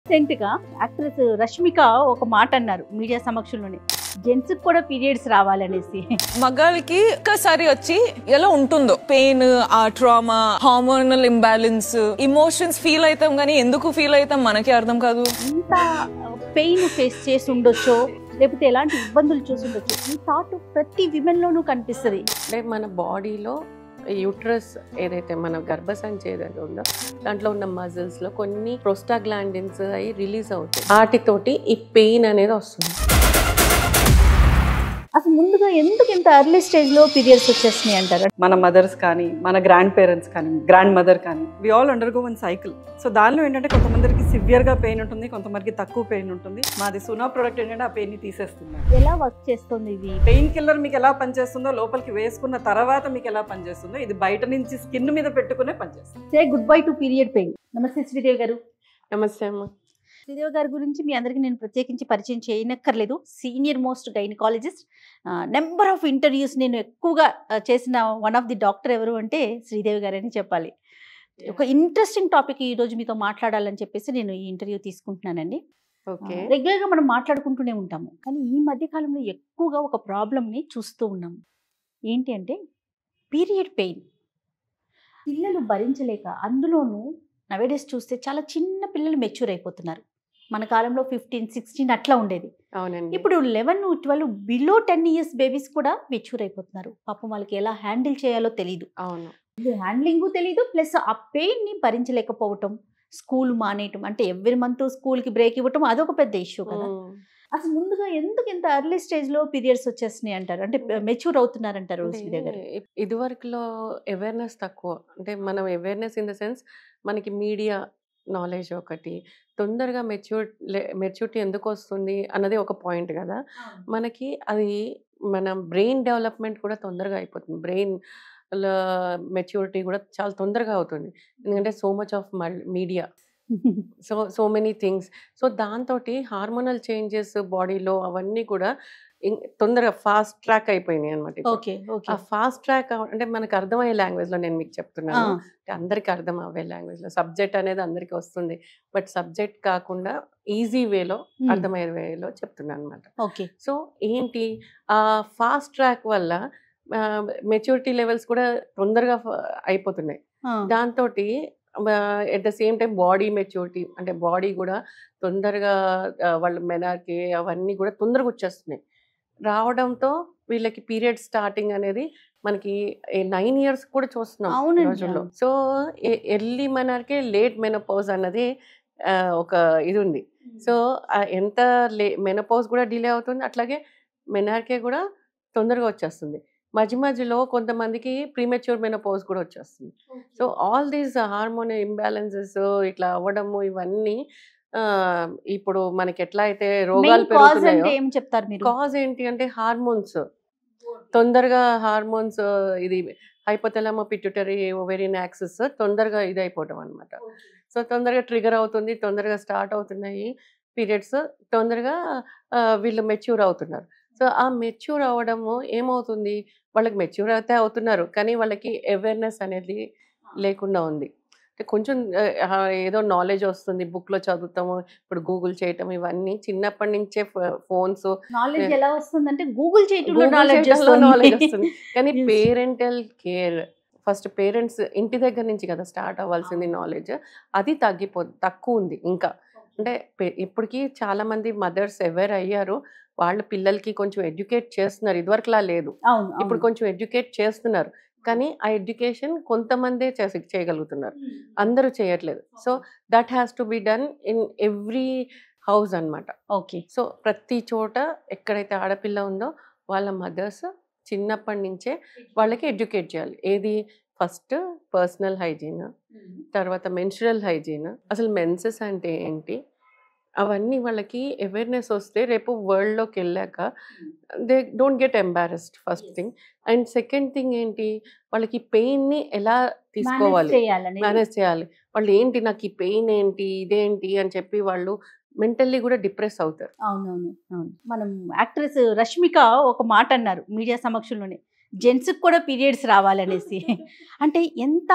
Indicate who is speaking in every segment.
Speaker 1: Recent గా actress Rashmika ఒక మాట అన్నారు మీడియా సమక్షంలోనే, జెంట్స్ కూడా పీరియడ్స్ రావాలనేసి.
Speaker 2: మగాళ్ళకి ఒక్కసారి వచ్చి ఎలా ఉంటుందో పెయిన్, ఆ trauma, hormonal imbalance, emotions feel అవుతాం కానీ ఎందుకు ఫీల్ అవుతాం మనకి అర్థం కాదు.
Speaker 1: ఇంత పెయిన్ ఫేస్ చేసి ఉండొచ్చో లేకపోతే ఎలాంటి ఇబ్బందులు చూసి ఉండొచ్చు, ఈ థాట్ ప్రతి విమెన్ లోనూ కనిపిస్తుంది.
Speaker 3: అంటే మన బాడీలో యూట్రస్ ఏదైతే మన గర్భసంచి ఏదైతే ఉందో దాంట్లో ఉన్న మజిల్స్ లో కొన్ని ప్రోస్టాగ్లాండిన్స్ అవి రిలీజ్ అవుతాయి. వాటితోటి ఈ పెయిన్ అనేది వస్తుంది.
Speaker 1: అసలు ముందుగా ఎందుకు ఇంత ఎర్లీ స్టేజ్ లో పీరియడ్స్ వచ్చేస్తున్నాయి అంటారు?
Speaker 4: మన మదర్స్ కానీ మన గ్రాండ్ పేరెంట్స్ కానీ గ్రాండ్ మదర్ కానీ we all undergo one cycle. So దానిలో ఏంటంటే కొంతమందికి సివియర్గా పెయిన్ ఉంటుంది, కొంతమందికి తక్కువ పెయిన్ ఉంటుంది. మాది సునా ప్రోడక్ట్ ఏంటంటే ఆ పెయిన్ని తీసేస్తుంది.
Speaker 1: ఎలా వర్క్ చేస్తుంది ఇది?
Speaker 4: పెయిన్ కిల్లర్ మీకు ఎలా పనిచేస్తుందో, లోపలికి వేసుకున్న తర్వాత మీకు ఎలా పనిచేస్తుందో, ఇది బయట నుంచి స్కిన్ మీద పెట్టుకునే పనిచేస్తుంది.
Speaker 1: సే goodbye to period pain. నమస్తే శ్రీదేవి గారు.
Speaker 3: నమస్తే అమ్మ.
Speaker 1: శ్రీదేవి గారి గురించి మీ అందరికీ నేను ప్రత్యేకించి పరిచయం చేయనక్కర్లేదు. Senior most gynaecologist. Number of interviews నేను ఎక్కువగా చేసిన వన్ ఆఫ్ ది డాక్టర్ ఎవరు అంటే శ్రీదేవి గారు అని చెప్పాలి. ఒక ఇంట్రెస్టింగ్ టాపిక్ ఈరోజు మీతో మాట్లాడాలని చెప్పేసి నేను ఈ ఇంటర్వ్యూ తీసుకుంటున్నానండి.
Speaker 3: ఓకే.
Speaker 1: రెగ్యులర్గా మనం మాట్లాడుకుంటూనే ఉంటాము, కానీ ఈ మధ్య కాలంలో ఎక్కువగా ఒక ప్రాబ్లమ్ని చూస్తూ ఉన్నాము. ఏంటి అంటే పీరియడ్ పెయిన్. పిల్లలు భరించలేక, అందులోనూ నవేడేస్ చూస్తే చాలా చిన్న పిల్లలు మెచ్యూర్ అయిపోతున్నారు. మన కాలంలో 15, 16 అట్లా ఉండేది.
Speaker 3: అవునండి.
Speaker 1: ఇప్పుడు 11, 12 బిలో 10 ఇయర్స్ బేబీస్ కూడా మెచ్యూర్ అయిపోతున్నారు. పాపం వాళ్ళకి ఎలా హ్యాండిల్ చేయాలో తెలియదు.
Speaker 3: అవును.
Speaker 1: హ్యాండ్లింగ్ తెలియదు, ప్లస్ ఆ పెయిన్ని భరించలేకపోవటం, స్కూల్ మానేయటం, అంటే ఎవ్రీ మంత్ స్కూల్కి బ్రేక్ ఇవ్వటం అదొక పెద్ద ఇష్యూ కదా. అసలు ముందుగా ఎందుకు ఇంత ఎర్లీ స్టేజ్ లో పీరియడ్స్ వచ్చేస్తున్నాయి అంటారు, అంటే మెచ్యూర్ అవుతున్నారంటారు శ్రీదేవి గారు?
Speaker 3: ఇదివరకులో అవేర్నెస్ తక్కువ. అంటే మనం అవేర్నెస్ ఇన్ ద సెన్స్ మనకి మీడియా నాలెడ్జ్ ఒకటి, తొందరగా మెచ్యూరిటీ ఎందుకు వస్తుంది అన్నది ఒక పాయింట్ కదా. మనకి అది మన బ్రెయిన్ డెవలప్మెంట్ కూడా తొందరగా అయిపోతుంది. బ్రెయిన్ మెచ్యూరిటీ కూడా చాలా తొందరగా అవుతుంది. ఎందుకంటే so much of media, so many things. So దాంతో హార్మోనల్ చేంజెస్ బాడీలో అవన్నీ కూడా తొందరగా ఫాస్ట్ ట్రాక్ అయిపోయినాయి అనమాట. ఆ ఫాస్ట్ ట్రాక్ అంటే మనకు అర్థమయ్యే లాంగ్వేజ్ లో నేను మీకు చెప్తున్నాను, అందరికి అర్థం అవ్వే లాంగ్వేజ్ లో. సబ్జెక్ట్ అనేది అందరికి వస్తుంది, బట్ సబ్జెక్ట్ కాకుండా ఈజీ వేలో అర్థమయ్యే వేలో చెప్తున్నాను అనమాట. సో ఏంటి, ఆ ఫాస్ట్ ట్రాక్ వల్ల మెచ్యూరిటీ లెవెల్స్ కూడా తొందరగా అయిపోతున్నాయి. దాంతో at the same time body maturity, అంటే బాడీ కూడా తొందరగా వాళ్ళ మెనార్కి అవన్నీ కూడా తొందరగా వచ్చేస్తున్నాయి. రావడంతో వీళ్ళకి పీరియడ్ స్టార్టింగ్ అనేది మనకి 9 years కూడా చూస్తున్నాం రోజుల్లో. సో ఎర్లీ మెనార్కి లేట్ మెనోపౌజ్ అన్నది ఒక ఇది ఉంది. సో ఎంత మెనోపౌజ్ కూడా డిలే అవుతుంది, అట్లాగే మెనార్కే కూడా తొందరగా వచ్చేస్తుంది. మధ్యలో కొంతమందికి ప్రీమెచ్యూర్ మెనోపౌజ్ కూడా వచ్చేస్తుంది. So all these hormone imbalances ఇట్లా అవ్వడము ఇవన్నీ ఇప్పుడు మనకి ఎట్లా అయితే రోగాలు పెరుగుతున్నాయో, కాజ్ ఏంటి అంటే హార్మోన్స్ తొందరగా, హార్మోన్స్ ఇది హైపోథాలమో పిట్యూటరీ ఓవేరియన్ యాక్సిస్ తొందరగా ఇది అయిపోవడం అనమాట. సో తొందరగా ట్రిగర్ అవుతుంది, తొందరగా స్టార్ట్ అవుతున్నాయి పీరియడ్స్, తొందరగా వీళ్ళు మెచ్యూర్ అవుతున్నారు. సో ఆ మెచ్యూర్ అవ్వడము ఏమవుతుంది, వాళ్ళకి మెచ్యూర్ అయితే అవుతున్నారు కానీ వాళ్ళకి అవేర్నెస్ అనేది లేకుండా ఉంది. కొంచెం ఏదో నాలెడ్జ్ వస్తుంది, బుక్ లో చదువుతాము, ఇప్పుడు గూగుల్ చేయటం, ఇవన్నీ చిన్నప్పటి నుంచే ఫోన్స్
Speaker 1: నాలెడ్జ్ ఎలా వస్తుందంటే గూగుల్ చేయటంలో
Speaker 3: నాలెడ్జ్ వస్తుంది. కానీ పేరెంటల్ కేర్ ఫస్ట్ పేరెంట్స్ ఇంటి దగ్గర నుంచి కదా స్టార్ట్ అవ్వాల్సింది నాలెడ్జ్, అది తక్కువ ఉంది ఇంకా. అంటే ఇప్పటికీ చాలా మంది మదర్స్ అవేర్ అయ్యారు, వాళ్ళ పిల్లలకి కొంచెం ఎడ్యుకేట్ చేస్తున్నారు. ఇదివరకులా లేదు, ఇప్పుడు కొంచెం ఎడ్యుకేట్ చేస్తున్నారు. కానీ ఆ ఎడ్యుకేషన్ కొంతమందే చేయగలుగుతున్నారు, అందరూ చేయట్లేదు. So that has to be done in every house అనమాట. సో ప్రతి చోట ఎక్కడైతే ఆడపిల్ల ఉందో వాళ్ళ మదర్స్ చిన్నప్పటి నుంచే వాళ్ళకి ఎడ్యుకేట్ చేయాలి. ఏది, ఫస్ట్ పర్సనల్ హైజీన్, తర్వాత మెన్స్ట్రువల్ హైజీన్, అసలు మెన్సెస్ అంటే ఏంటి, అవన్నీ వాళ్ళకి అవేర్నెస్ వస్తే రేపు వరల్డ్లోకి వెళ్ళాక they don't get embarrassed, first thing. And second thing ఏంటి, వాళ్ళకి పెయిన్ని ఎలా తీసుకోవాలి, మేనేజ్ చేయాలి. వాళ్ళు ఏంటి, నాకు ఈ పెయిన్ ఏంటి, ఇదేంటి అని చెప్పి వాళ్ళు మెంటల్లీ కూడా డిప్రెస్ అవుతారు.
Speaker 1: అవునవును. మనం యాక్ట్రెస్ రష్మిక ఒక మాట అన్నారు మీడియా సమక్షంలోనే, జెంట్స్కి కూడా పీరియడ్స్ రావాలనేసి. అంటే ఎంత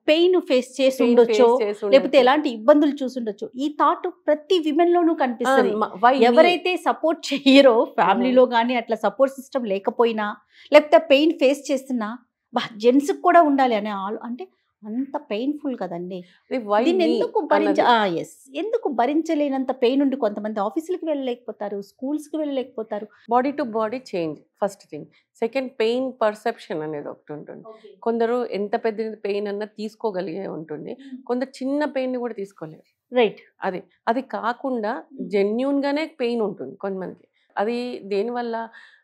Speaker 1: పెయిన్ ఫేస్ చేసి
Speaker 3: Pain
Speaker 1: ఉండొచ్చో,
Speaker 3: face చేసి
Speaker 1: లేకపోతే
Speaker 3: ఉండొచ్చు.
Speaker 1: ఎలాంటి ఇబ్బందులు చూసుండొచ్చు. ఈ థాట్ ప్రతి విమెన్ లోనూ కనిపిస్తుంది.
Speaker 3: Why me?
Speaker 1: ఎవరైతే సపోర్ట్ చేయరో ఫ్యామిలీలో కానీ అట్లా సపోర్ట్ సిస్టమ్ లేకపోయినా, లేకపోతే పెయిన్ ఫేస్ చేస్తున్నా జెంట్స్కి కూడా ఉండాలి అనే అంటే అంత పెయిన్ఫుల్ కదండి.
Speaker 3: Why
Speaker 1: దీన్ని
Speaker 3: me
Speaker 1: ఎందుకు
Speaker 3: అన్నది.
Speaker 1: ఎందుకు భరించలేనంత పెయిన్ ఉండి కొంతమంది ఆఫీసులకి వెళ్ళలేకపోతారు, స్కూల్స్కి వెళ్ళలేకపోతారు.
Speaker 3: Body to body change first thing. Second, pain perception అనేది ఒకటి ఉంటుంది. కొందరు ఎంత పెద్ద పెయిన్ అన్నా తీసుకోగలిగే ఉంటుంది, కొందరు చిన్న పెయిన్ కూడా తీసుకోలేరు.
Speaker 1: రైట్.
Speaker 3: అది కాకుండా జెన్యున్ గానే పెయిన్ ఉంటుంది కొంతమందికి. అది దేనివల్ల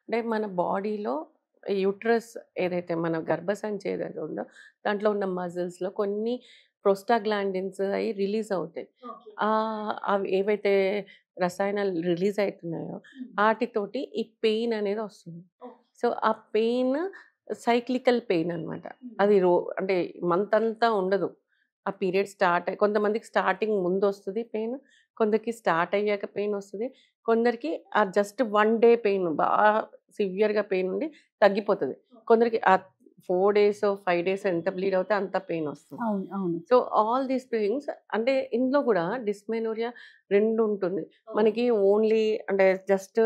Speaker 3: అంటే మన బాడీలో యూట్రస్ ఏదైతే మన గర్భసంచి ఏదైతే ఉందో దాంట్లో ఉన్న మజిల్స్లో కొన్ని ప్రోస్టాగ్లాండిన్స్ అవి రిలీజ్ అవుతాయి. అవి ఏవైతే రసాయనాలు రిలీజ్ అవుతున్నాయో వాటితోటి ఈ పెయిన్ అనేది వస్తుంది. సో ఆ పెయిన్ సైక్లికల్ పెయిన్ అనమాట. అది అంటే మంత్ అంతా ఉండదు. ఆ పీరియడ్ కొంతమందికి స్టార్టింగ్ ముందు వస్తుంది పెయిన్, కొందరికి స్టార్ట్ అయ్యాక పెయిన్ వస్తుంది, కొందరికి ఆ జస్ట్ 1 day పెయిన్ బాగా సివియర్గా పెయిన్ ఉండి తగ్గిపోతుంది, కొందరికి ఆ 4 days 5 days ఎంత బ్లీడ్ అవుతే అంత పెయిన్ వస్తుంది. సో ఆల్ దీస్ థింగ్స్ అంటే ఇందులో కూడా డిస్మెనోరియా 2 ఉంటుంది. మనకి ఓన్లీ అంటే జస్ట్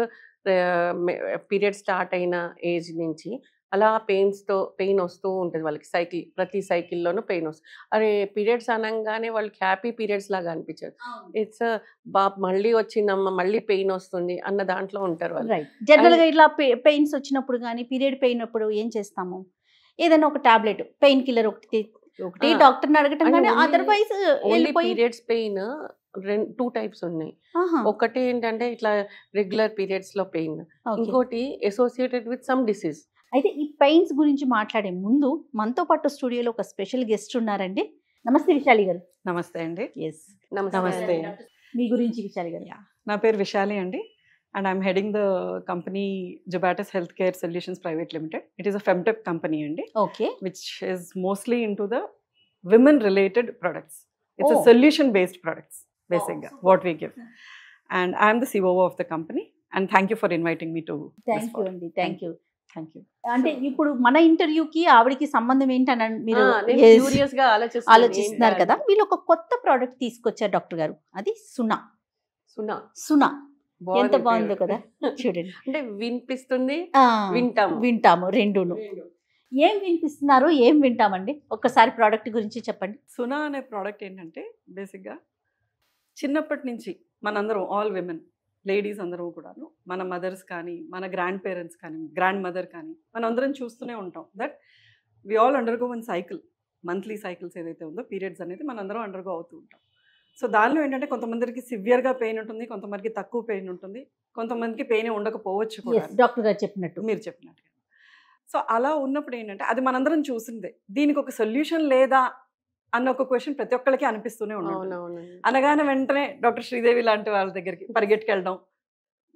Speaker 3: పీరియడ్ స్టార్ట్ అయిన ఏజ్ నుంచి అలా పెయిన్ వస్తూ ఉంటుంది వాళ్ళకి. ప్రతి సైకిల్లోనూ పెయిన్ వస్తుంది. అరే పీరియడ్స్ అనగానే వాళ్ళకి హ్యాపీ పీరియడ్స్ లాగా అనిపించదు. ఇట్స్ మళ్ళీ వచ్చిందమ్మా మళ్ళీ పెయిన్ వస్తుంది అన్న దాంట్లో ఉంటారు వాళ్ళు.
Speaker 1: రైట్. జనరల్గా ఇట్లా పెయిన్స్ వచ్చినప్పుడు కానీ పీరియడ్ పెయిన్ అప్పుడు ఏం చేస్తాము, ఏదైనా ఒక టాబ్లెట్ పెయిన్ కిల్లర్ ఒకటి డాక్టర్ని అడగటం కానీ అదర్వైజ్
Speaker 3: పీరియడ్స్ పెయిన్ 2 types ఉన్నాయి. ఒకటి ఏంటంటే ఇట్లా రెగ్యులర్ పీరియడ్స్ లో పెయిన్, ఇంకోటి అసోసియేటెడ్ విత్ సమ్ డిసీజ్.
Speaker 1: అయితే ఈ పెయిన్స్ గురించి మాట్లాడే ముందు మనతో పాటు స్టూడియోలో ఒక స్పెషల్ గెస్ట్ ఉన్నారండి. నమస్తే విశాలి గారు.
Speaker 4: నమస్తే అండి.
Speaker 1: ఎస్,
Speaker 4: నమస్తే.
Speaker 1: మీ గురించి విశాలి గారు.
Speaker 4: నా పేరు విశాలి అండి, and I'm heading the company Jubatus Healthcare Solutions Private Limited. It is a femtech company andi,
Speaker 1: okay,
Speaker 4: which is mostly into the women related products. It's a solution based products basically what we give, and I am the COO of the company, and thank you for inviting me to
Speaker 1: thank you అండి. Thank you.
Speaker 4: thank you.
Speaker 1: అంటే ఇప్పుడు మన ఇంటర్వ్యూకి ఆవిడకి సంబంధం ఏంటని మీరు
Speaker 3: curious గా
Speaker 1: ఆలోచిస్తున్నారు కదా. వీళ్ళు ఒక కొత్త ప్రోడక్ట్ తీసుకొచ్చారు డాక్టర్ గారు, అది సునా. సునా ఎంత బాగుందో కదా, చూడండి.
Speaker 3: అంటే వినిపిస్తుంది, వింటాము
Speaker 1: రెండును. ఏం వినిపిస్తున్నారు, ఏం వింటామండి, ఒక్కసారి ప్రోడక్ట్ గురించి చెప్పండి.
Speaker 4: సునా అనే ప్రోడక్ట్ ఏంటంటే బేసిక్గా చిన్నప్పటి నుంచి మనందరం ఆల్ విమెన్ లేడీస్ అందరం కూడాను, మన మదర్స్ కానీ మన గ్రాండ్ పేరెంట్స్ కానీ గ్రాండ్ మదర్ కానీ మనందరం చూస్తూనే ఉంటాం that we all undergo one cycle, monthly cycles ఏదైతే ఉందో పీరియడ్స్ అనేది మనందరం అండర్గో అవుతూ ఉంటాం. సో దానిలో ఏంటంటే కొంతమందికి సివియర్గా పెయిన్ ఉంటుంది, కొంతమందికి తక్కువ పెయిన్ ఉంటుంది, కొంతమందికి పెయిన్ ఉండకపోవచ్చు కూడా,
Speaker 1: డాక్టర్ గారు చెప్పినట్టు,
Speaker 4: మీరు చెప్పినట్టుగా. సో అలా ఉన్నప్పుడు ఏంటంటే అది మనందరం చూసిందే, దీనికి ఒక సొల్యూషన్ లేదా అన్న ఒక క్వశ్చన్ ప్రతి ఒక్కరికి అనిపిస్తూనే ఉంటుంది. అనగానే వెంటనే డాక్టర్ శ్రీదేవి లాంటి వాళ్ళ దగ్గరికి పరిగెట్టుకెళ్ళడం,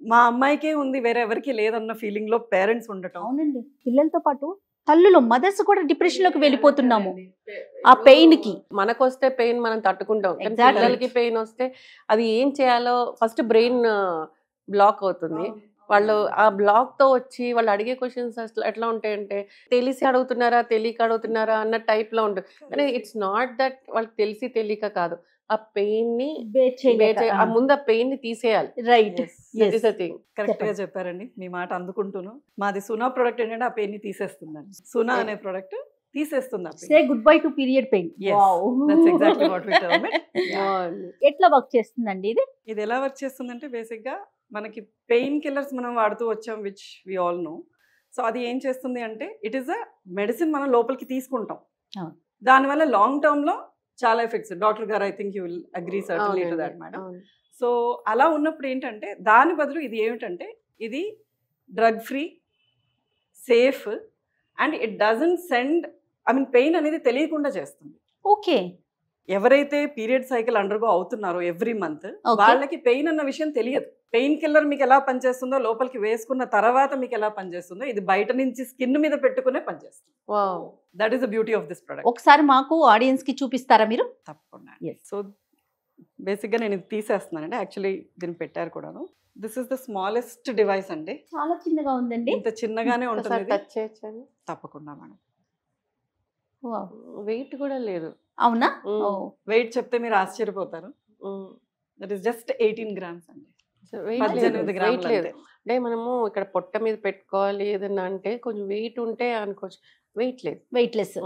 Speaker 4: మా అమ్మాయికే ఉంది వేరే ఎవరికి లేదన్న ఫీలింగ్ లో పేరెంట్స్ ఉండటం.
Speaker 1: అవునండి, పిల్లలతో పాటు తల్లులు మదర్స్ కూడా డిప్రెషన్ లోకి వెళ్ళిపోతున్నాము ఆ పెయిన్ కి.
Speaker 3: మనకు వస్తే పెయిన్ మనం తట్టుకుంటాం, పిల్లలకి పెయిన్ వస్తే అది ఏం చేయాలో ఫస్ట్ బ్రెయిన్ బ్లాక్ అవుతుంది. వాళ్ళు ఆ బ్లాక్ తో వచ్చి వాళ్ళు అడిగే క్వశ్చన్స్ అసలు ఎట్లా ఉంటాయంటే తెలిసి అడుగుతున్నారా తెలియక అడుగుతున్నారా అన్న టైప్ లో ఉంటుంది. కానీ ఇట్స్ నాట్ దట్ వాళ్ళకి తెలిసి తెలియక కాదు, ఆ పెయిన్ ని ముందు ఆ పెయిన్ ని తీసేయాలి.
Speaker 1: రైట్,
Speaker 4: కరెక్ట్ గా చెప్పారండి, మీ మాట అందుకుంటున్నాను. మాది సునా ప్రోడక్ట్ ఏంటంటే ఆ పెయిన్ ని తీసేస్తుందండి. సునా అనే ప్రోడక్ట్ తీసేస్తుంది.
Speaker 1: Say goodbye to period pain. ఎట్లా వర్క్ చేస్తుందండి ఇది?
Speaker 4: ఇది ఎలా వర్క్ చేస్తుందంటే బేసిక్ గా మనకి పెయిన్ కిల్లర్స్ మనం వాడుతూ వచ్చాం which we all know. So అది ఏం చేస్తుంది అంటే ఇట్ ఈస్ అ మెడిసిన్ మనం లోపలికి తీసుకుంటాం, దానివల్ల లాంగ్ టర్మ్ లో చాలా ఎఫెక్ట్స్. డాక్టర్ గారు I think you will agree certainly to that madam. So అలా ఉన్నప్పుడు ఏంటంటే దాని బదులు ఇది ఏమిటంటే ఇది drug free, safe, and it doesn't send pain అనేది తెలియకుండా చేస్తుంది.
Speaker 1: ఓకే,
Speaker 4: ఎవరైతే పీరియడ్ సైకిల్ అండర్గో అవుతున్నారో ఎవ్రీ మంత్ వాళ్ళకి పెయిన్ అన్న విషయం తెలియదు. పెయిన్ కిల్లర్ మీకు ఎలా పనిచేస్తుందో, లోపలికి వేసుకున్న తర్వాత మీకు ఎలా పనిచేస్తుందో, ఇది బయట నుంచి స్కిన్ మీద పెట్టుకునే పనిచేస్తుంది. That is the beauty of this product.
Speaker 1: ఒకసారి మాకు ఆడియన్స్ కి చూపిస్తారా మీరు?
Speaker 4: తప్పకుండా. సో బేసిక్గా నేను ఇది తీసేస్తున్నానండి, యాక్చువల్లీ దీన్ని పెట్టారు కూడాను. This is the smallest device అండి.
Speaker 1: చాలా చిన్నగా ఉందండి.
Speaker 4: ఇంత చిన్నగానే ఉంటుంది ఇది.
Speaker 3: టచ్ చేయొచ్చండి.
Speaker 4: తప్పకుండా మేడం.
Speaker 3: వెయిట్ కూడా లేదు.
Speaker 1: అవునా?
Speaker 4: వెయిట్ చెప్తే మీరు ఆశ్చర్యపోతారు. దట్ ఈస్ జస్ట్ 18 grams అండి. 18 గ్రాములు
Speaker 3: వెయిట్ లేదు. అంటే మనము ఇక్కడ పొట్ట మీద పెట్టుకోవాలి ఏదన్నా అంటే కొంచెం వెయిట్ ఉంటే అనుకోవచ్చు, వెయిట్ లేదు.
Speaker 1: వెయిట్లెస్.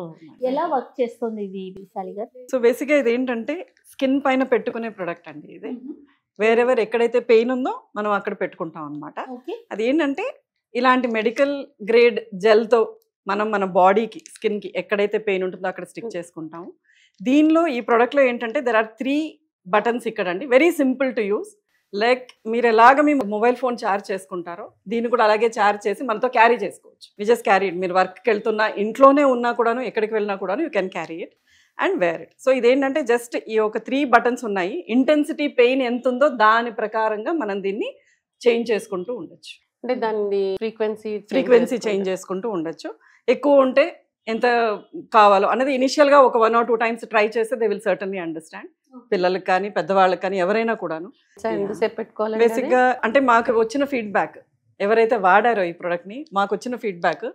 Speaker 1: ఎలా వర్క్ చేస్తుంది ఇది విశాలి గారు?
Speaker 4: సో బేసిక్గా ఇది ఏంటంటే స్కిన్ పైన పెట్టుకునే ప్రొడక్ట్ అండి ఇది. వేరెవర్ ఎక్కడైతే పెయిన్ ఉందో మనం అక్కడ పెట్టుకుంటాం అనమాట. అది ఏంటంటే ఇలాంటి మెడికల్ గ్రేడ్ జెల్తో మనం మన బాడీకి స్కిన్కి ఎక్కడైతే పెయిన్ ఉంటుందో అక్కడ స్టిక్ చేసుకుంటాము. దీనిలో ఈ ప్రోడక్ట్లో ఏంటంటే దెర్ ఆర్ 3 buttons ఇక్కడ అండి. Very simple to use. Like మీరు ఎలాగ మీ మొబైల్ ఫోన్ ఛార్జ్ చేసుకుంటారో దీన్ని కూడా అలాగే ఛార్జ్ చేసి మనతో క్యారీ చేసుకోవచ్చు. We just carry it. మీరు వర్క్కి వెళ్తున్నా, ఇంట్లోనే ఉన్నా కూడాను, ఎక్కడికి వెళ్ళినా కూడాను you can carry it and wear it. So ఇదేంటంటే జస్ట్ ఈ ఒక 3 buttons ఉన్నాయి. ఇంటెన్సిటీ పెయిన్ ఎంత ఉందో దాని ప్రకారంగా మనం దీన్ని చేంజ్ చేసుకుంటూ ఉండొచ్చు.
Speaker 3: అంటే దాని
Speaker 4: ఫ్రీక్వెన్సీ చేంజ్ చేసుకుంటూ ఉండొచ్చు. ఎక్కువ ఉంటే ఎంత కావాలో అనేది ఇనిషియల్గా ఒక 1 or 2 times ట్రై చేస్తే దే విల్ సర్టన్లీ అండర్స్టాండ్. పిల్లలకి కానీ పెద్దవాళ్ళకి కానీ ఎవరైనా కూడాను.
Speaker 3: ఎంతసేపు పెట్టుకోవాలి?
Speaker 4: బేసిక్గా అంటే మాకు వచ్చిన ఫీడ్బ్యాక్, ఎవరైతే వాడారో ఈ ప్రోడక్ట్ని, మాకు వచ్చిన ఫీడ్బ్యాక్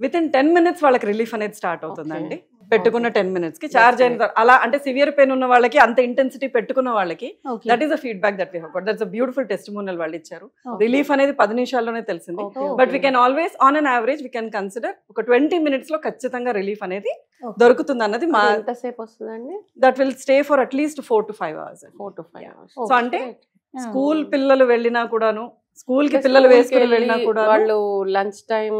Speaker 4: వితిన్ 10 minutes వాళ్ళకి రిలీఫ్ అనేది స్టార్ట్ అవుతుందండి. పెట్టుకున్న 10 minutesకి ఛార్జ్ అయిన అలా అంటే సివియర్ పెయిన్ ఉన్న వాళ్ళకి, అంత ఇంటెన్సిటీ పెట్టుకున్న వాళ్ళకి that is a feedback that we have got. That's a beautiful testimonial వాళ్ళు ఇచ్చారు. రిలీఫ్ అనేది 10 నిమిషాల్లోనే తెలిసింది. But we can always on an average we can consider ఒక 20 minutes లో ఖచ్చితంగా రిలీఫ్ అనేది దొరుకుతుంది అన్నది మా.
Speaker 3: ఎంతసేపు వస్తుందండి?
Speaker 4: That will stay for at least 4 to 5 hours.
Speaker 3: 4 to 5 hours.
Speaker 4: So అంటే స్కూల్ పిల్లలు వెళ్ళినా కూడాను, స్కూల్ కి పిల్లలు వేసుకుని వెళ్ళినా కూడా
Speaker 3: వాళ్ళు లంచ్ టైం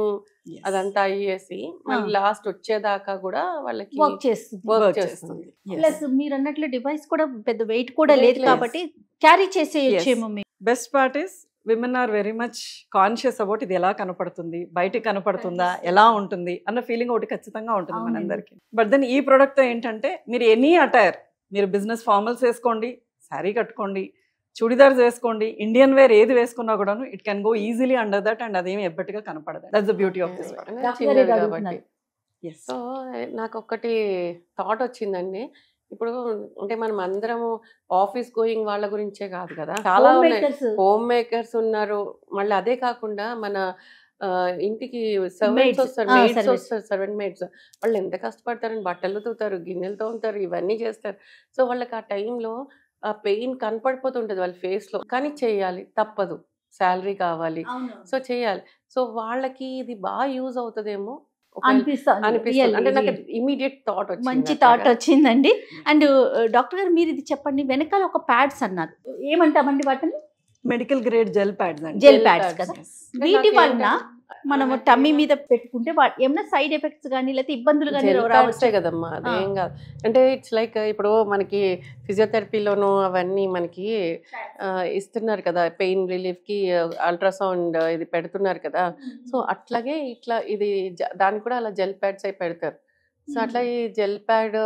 Speaker 3: అదంతా అయ్యేసి మళ్ళీ లాస్ట్ వచ్చేదాకా కూడా వాళ్ళకి
Speaker 1: వర్క్ చేస్తుంది. ప్లస్ మీరు అన్నట్లు డివైస్ కూడా పెద్ద వెయిట్ కూడా లేదు కాబట్టి క్యారీ చేసేయచ్చేమో.
Speaker 4: Best part is women are very much conscious about ఇది ఎలా కనపడుతుంది, బయటికి కనపడుతుందా, ఎలా ఉంటుంది అన్న ఫీలింగ్ ఒకటి ఖచ్చితంగా ఉంటుంది మనందరికి. బట్ దెన్ ఈ ప్రోడక్ట్ తో ఏంటంటే మీరు ఎనీ అటైర్, మీరు బిజినెస్ ఫార్మల్స్ వేసుకోండి, శారీ కట్టుకోండి, చుడిదార్స్ వేసుకోండి, ఇండియన్ వేర్ ఏది వేసుకున్నా కూడా it can go easily under that and అదేమి ఎబ్బటిగా కనపడదు. That's the beauty of this
Speaker 3: కాబట్టి. సో నాకు ఒకటి థాట్ వచ్చిందండి. ఇప్పుడు అంటే మనం అందరము ఆఫీస్ గోయింగ్ వాళ్ళ గురించే కాదు కదా, చాలా హోమ్ మేకర్స్ ఉన్నారు. మళ్ళీ అదే కాకుండా మన ఇంటికి సర్వెంట్స్ వస్తారు, మేడ్స్ వస్తారు, సర్వెంట్ మేడ్స్. వాళ్ళు ఎంత కష్టపడతారని బట్టలు తూతారు, గిన్నెలతో ఉంటారు, ఇవన్నీ చేస్తారు. సో వాళ్ళకి ఆ టైంలో ఆ పెయిన్ కనపడిపోతుంటది వాళ్ళ ఫేస్ లో, కానీ చేయాలి, తప్పదు, శాలరీ కావాలి, సో చేయాలి. సో వాళ్ళకి ఇది బాగా యూజ్ అవుతుందేమో అనిపిస్తుంది. అంటే నాకు ఇమీడియట్ థాట్ వచ్చింది,
Speaker 1: మంచి థాట్ వచ్చిందండి. అండ్ డాక్టర్ గారు మీరు ఇది చెప్పండి, వెనకాల ఒక ప్యాడ్స్ అన్నారు, ఏమంటామండి వాటిని?
Speaker 4: Medical grade gel pads.
Speaker 1: Gel pads కదా. వీటి వలన మనము టమ్మీ మీద పెట్టుకుంటే ఏమైనా సైడ్ ఎఫెక్ట్స్ కానీ లేకపోతే ఇబ్బందులు కానీ
Speaker 3: రావచ్చాయి కదమ్మా? అదేం కాదు. అంటే ఇట్స్ లైక్ ఇప్పుడు మనకి ఫిజియోథెరపీలోను అవన్నీ మనకి ఇస్తున్నారు కదా, పెయిన్ రిలీఫ్ కి అల్ట్రాసౌండ్ ఇది పెడుతున్నారు కదా. సో అట్లాగే ఇట్లా ఇది దానికి కూడా అలా జెల్ ప్యాడ్స్ అయి పెడతారు. సో అట్లా ఈ జెల్ ప్యాడ్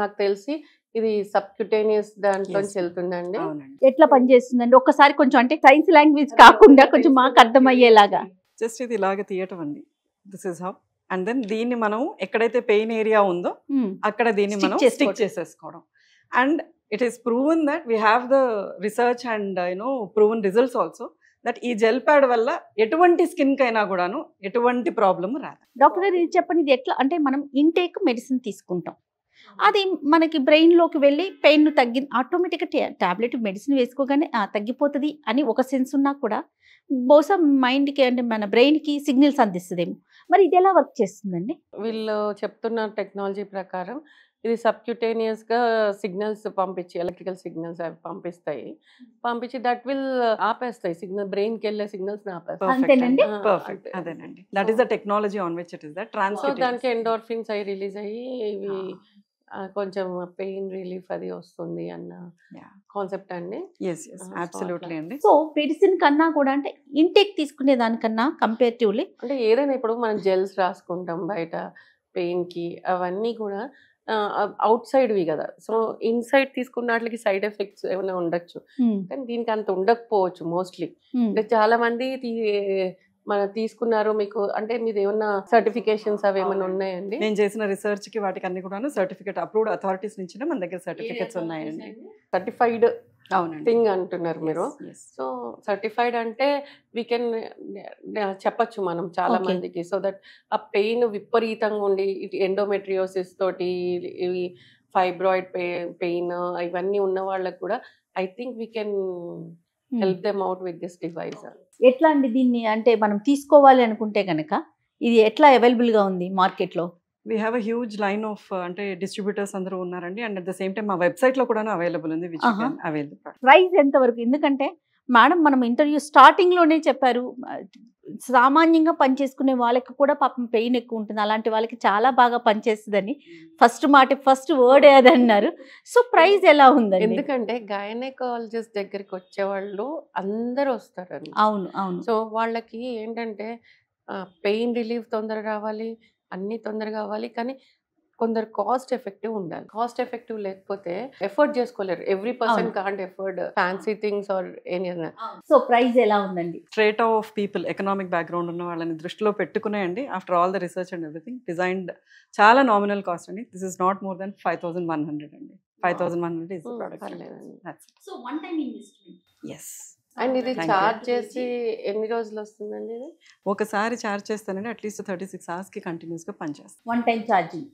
Speaker 3: నాకు తెలిసి ఇది సబ్క్యూటేనియస్ దాంట్లో వెళ్తుందండి.
Speaker 1: ఎట్లా పనిచేస్తుందండి ఒక్కసారి కొంచెం, అంటే సైన్స్ లాంగ్వేజ్ కాకుండా కొంచెం మాకు అర్థమయ్యేలాగా.
Speaker 4: జస్ట్ ఇది ఇలాగ తీయటం అండి. This is how. And then దీన్ని మనం ఎక్కడైతే పెయిన్ ఏరియా ఉందో అక్కడ దీన్ని మనం స్టిక్ చేసేసుకోవడం. And it is proven that we have the research and proven results also that ఈ జెల్ ప్యాడ్ వల్ల ఎటువంటి స్కిన్ కైనా కూడాను ఎటువంటి ప్రాబ్లమ్ రాదు.
Speaker 1: డాక్టర్ గారు ఇది చెప్పండి, ఇది ఎట్లా అంటే మనం ఇంటేక్ మెడిసిన్ తీసుకుంటాం, అది మనకి బ్రెయిన్లోకి వెళ్ళి పెయిన్ ఆటోమేటిక్గా టాబ్లెట్ మెడిసిన్ వేసుకోగానే తగ్గిపోతుంది అని ఒక సెన్స్ ఉన్నా కూడా బహుశా మైండ్కి అంటే మన బ్రెయిన్కి సిగ్నల్స్ అందిస్తుందేమో. మరి ఇది ఎలా వర్క్ చేస్తుందండి?
Speaker 3: వీళ్ళు చెప్తున్న టెక్నాలజీ ప్రకారం ఇది సబ్క్యూటేనియస్గా సిగ్నల్స్ పంపించి, ఎలక్ట్రికల్ సిగ్నల్స్ అవి పంపించి దట్ విల్ ఆపేస్తాయి సిగ్నల్, బ్రెయిన్కి వెళ్ళే సిగ్నల్స్
Speaker 1: అంతేనండి.
Speaker 4: పర్ఫెక్ట్, అదేనండి. That is the technology on which it is that transmit.
Speaker 3: దానికి ఎండోర్ఫిన్స్ అవి రిలీజ్ అయ్యి ఇవి కొంచెం పెయిన్ రిలీఫ్ అది వస్తుంది అన్న కాన్సెప్ట్ అండి.
Speaker 4: అబ్సల్యూట్లీ అండి.
Speaker 1: సో మెడిసిన్ కన్నా కూడా అంటే ఇంటేక్ తీసుకునే దానికన్నా కంపేరిటివ్లీ
Speaker 3: అంటే ఏదైనా ఇప్పుడు మనం జెల్స్ రాసుకుంటాం బయట పెయిన్ కి, అవన్నీ కూడా అవుట్ సైడ్వి కదా. సో ఇన్సైడ్ తీసుకున్న వాటికి సైడ్ ఎఫెక్ట్స్ ఏమైనా ఉండొచ్చు, కానీ దీనికి అంత ఉండకపోవచ్చు మోస్ట్లీ. అంటే చాలా మంది మనం తీసుకున్నారు, మీకు అంటే మీది ఏమన్నా సర్టిఫికేషన్స్ అవి ఏమైనా ఉన్నాయండి?
Speaker 4: నేను చేసిన రీసెర్చ్ కి వాటికి అన్ని కూడా సర్టిఫికేట్ అప్రూవ్డ్ అథారిటీస్ నుంచి మన దగ్గర సర్టిఫికేట్స్ ఉన్నాయండి.
Speaker 3: సర్టిఫైడ్
Speaker 4: అవునండి.
Speaker 3: థింగ్ అంటున్నారు మీరు.
Speaker 4: Yes, yes.
Speaker 3: సో సర్టిఫైడ్ అంటే వీ కెన్ చెప్పచ్చు మనం చాలా
Speaker 1: Okay.
Speaker 3: మందికి, సో దట్ ఆ పెయిన్ విపరీతంగా ఉండి ఇటు ఎండోమెట్రియోసిస్ తోటి ఇవి ఫైబ్రాయిడ్ పెయిన్ ఇవన్నీ ఉన్న వాళ్ళకి కూడా I think we can help them out with this device.
Speaker 1: ఎట్లా అండి దీన్ని, అంటే మనం తీసుకోవాలి అనుకుంటే కనుక ఇది ఎట్లా అవైలబుల్ గా ఉంది మార్కెట్ లో?
Speaker 4: We have a huge line of అంటే డిస్ట్రిబ్యూటర్స్ అందరూ ఉన్నారండి. And at the same time మా వెబ్సైట్ లో కూడా అవైలబుల్ ఉంది, విచ్
Speaker 1: Uh-huh.
Speaker 4: అవైలబుల్.
Speaker 1: ప్రైస్ ఎంత వరకు? ఎందుకంటే మేడం మనం ఇంటర్వ్యూ స్టార్టింగ్ లోనే చెప్పారు, సామాన్యంగా పనిచేసుకునే వాళ్ళకి కూడా పాపం పెయిన్ ఎక్కువ ఉంటుంది, అలాంటి వాళ్ళకి చాలా బాగా పనిచేస్తుందని ఫస్ట్ వర్డ్ అది అన్నారు. సో ప్రైస్ ఎలా ఉందండి?
Speaker 3: ఎందుకంటే గైనకాలజిస్ట్ దగ్గరికి వచ్చేవాళ్ళు అందరూ వస్తారండి.
Speaker 1: అవును అవును.
Speaker 3: సో వాళ్ళకి ఏంటంటే పెయిన్ రిలీఫ్ తొందరగా రావాలి, అన్ని తొందరగా కావాలి, కానీ కొందరు కాస్ట్ ఎఫెక్టివ్ ఉండాలి. కాస్ట్ ఎఫెక్టివ్ లేకపోతే ఎఫర్ట్ చేసుకోలేరు. Every person can't afford fancy things or any.
Speaker 1: So price ఎలా ఉందండి?
Speaker 4: Strata of people, economic background ఉన్న వాళ్ళని దృష్టిలో పెట్టుకునే అండి, after all the research and everything designed చాలా నామినల్ కాస్ట్ అండి. This is not more than 5,100 అండి. 5,100 ఇస్ ద ప్రోడక్ట్.
Speaker 3: పర్లేదండి.
Speaker 1: So one time investment.
Speaker 4: Yes.
Speaker 3: And ఇది
Speaker 4: Thank you.
Speaker 3: చార్జ్ చేసి ఎన్ని రోజులు వస్తుందండి ఇది?
Speaker 4: ఒకసారి ఛార్జ్ చేస్తానండి అట్లీస్ట్ 36 hours కి కంటిన్యూస్గా పనిచేస్తాను.
Speaker 1: వన్ టైం ఛార్జింగ్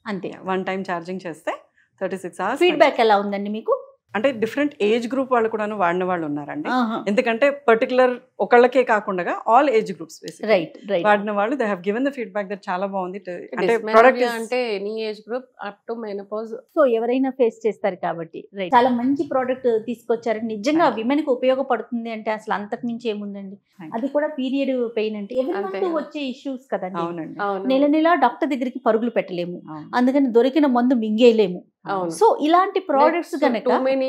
Speaker 1: అంతే.
Speaker 4: వన్ టైం ఛార్జింగ్ చేస్తే 36 hours.
Speaker 1: ఫీడ్బ్యాక్ ఎలా ఉందండి మీకు?
Speaker 4: అంటే డిఫరెంట్ ఏజ్ గ్రూప్ వాళ్ళు కూడా వాడిన వాళ్ళు ఉన్నారండి. ఎందుకంటే పర్టికులర్ ఒకళ్ళకే కాకుండా all age groups
Speaker 1: right right.
Speaker 4: వాడిన వాళ్ళు they have given the feedback that చాలా బాగుంది. అంటే
Speaker 3: Dysmenorrhea
Speaker 4: ప్రోడక్ట్
Speaker 3: అంటే any age group up to menopause.
Speaker 1: So ఎవరైనా ఫేస్ చేస్తారు కాబట్టి రైట్. చాలా మంచి ప్రోడక్ట్ తీసుకొచ్చారు, నిజంగా విమెన్ కి ఉపయోగపడుతుంది అంటే అసలు అంతకు మించి ఏముందండి. అది కూడా పీరియడ్ పెయిన్ అంటే every
Speaker 3: అంతే
Speaker 1: month
Speaker 3: కదా.
Speaker 1: వచ్చే ఇష్యూస్ కదండి.
Speaker 4: అవునండి.
Speaker 1: నెల నెల డాక్టర్ దగ్గరికి పరుగులు పెట్టలేము,
Speaker 4: అవును.
Speaker 1: అందుకని దొరికిన మందు మింగేయలేము.
Speaker 3: అవును.
Speaker 1: సో ఇలాంటి ప్రోడక్ట్స్ గనక
Speaker 3: టూ మెనీ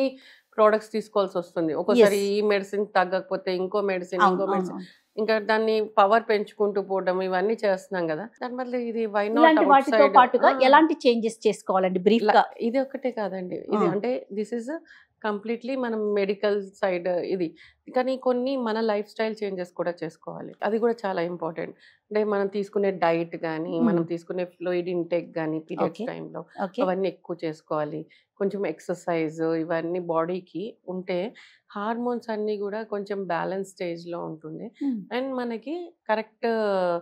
Speaker 3: ప్రోడక్ట్స్ తీసుకోవాల్సి వస్తుంది. ఒక్కోసారి ఈ మెడిసిన్ తగ్గకపోతే ఇంకో మెడిసిన్, ఇంకో మెడిసిన్, ఇంకా దాన్ని పవర్ పెంచుకుంటూ పోవడం ఇవన్నీ చేస్తున్నాం కదా. దాని వల్ల ఇది వై
Speaker 1: ఇలాంటి
Speaker 3: నాట్
Speaker 1: వాటితో పాటుగా ఎలాంటి చేంజెస్ చేసుకోవాలండి బ్రీఫ్ గా?
Speaker 3: ఇది ఒకటే కాదండి, ఇది అంటే దిస్ ఇస్ కంప్లీట్లీ మనం మెడికల్ సైడ్ ఇది, కానీ కొన్ని మన లైఫ్ స్టైల్ చేంజెస్ కూడా చేసుకోవాలి. అది కూడా చాలా ఇంపార్టెంట్. అంటే మనం తీసుకునే డైట్ కానీ, మనం తీసుకునే ఫ్లూయిడ్ ఇంటేక్ కానీ పీరియడ్స్
Speaker 1: Okay.
Speaker 3: టైంలో
Speaker 1: ఓకే.
Speaker 3: అవన్నీ ఎక్కువ చేసుకోవాలి. కొంచెం ఎక్సర్సైజ్ ఇవన్నీ బాడీకి ఉంటే హార్మోన్స్ అన్నీ కూడా కొంచెం బ్యాలెన్స్ స్టేజ్లో ఉంటుంది. అండ్ మనకి కరెక్ట్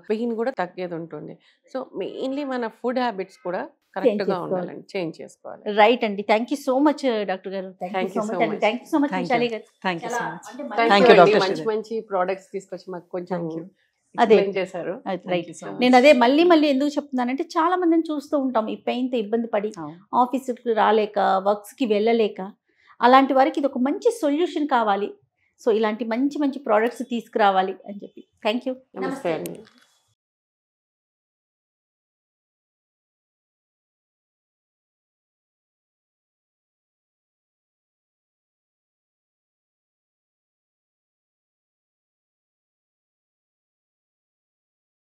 Speaker 3: పెయిన్ కూడా తగ్గేది ఉంటుంది. సో మెయిన్లీ మన ఫుడ్ హ్యాబిట్స్ కూడా కరెక్ట్గా
Speaker 1: చేసుకోవాలి.
Speaker 3: ఉండాలండి, చేంజ్ చేసుకోవాలి.
Speaker 1: రైట్ అండి. Thank you so much doctor గారు. థ్యాంక్ యూ సో మచ్ అండి. Thank you so much
Speaker 4: Thank you.
Speaker 1: Vishali గారు.
Speaker 4: థ్యాంక్ యూ సో
Speaker 1: చాలా
Speaker 4: మచ్.
Speaker 1: అంటే
Speaker 3: Thank
Speaker 4: Thank
Speaker 3: you
Speaker 4: you,
Speaker 3: అండి.
Speaker 4: Dr.
Speaker 3: మంచి
Speaker 4: Sridhar.
Speaker 3: మంచి ప్రోడక్ట్స్ తీసుకొచ్చి మాకు కొంచెం
Speaker 4: Thank you.
Speaker 1: అదే.
Speaker 3: explain చేశారు.
Speaker 1: రైట్.
Speaker 4: you so much.
Speaker 1: నేను అదే మళ్ళీ మళ్ళీ ఎందుకు చెప్తున్నానంటే చాలా మందిని చూస్తూ ఉంటాం ఈ పెయిన్ తో ఇబ్బంది పడి
Speaker 4: అవును.
Speaker 1: ఆఫీసుకి రాలేక, వర్క్స్ కి వెళ్ళలేక, అలాంటి వారికి ఇది ఒక మంచి సొల్యూషన్ కావాలి. సో ఇలాంటి మంచి మంచి ప్రోడక్ట్స్ తీసుకురావాలి అని చెప్పి థ్యాంక్ యూ.
Speaker 3: నమస్తే అండి.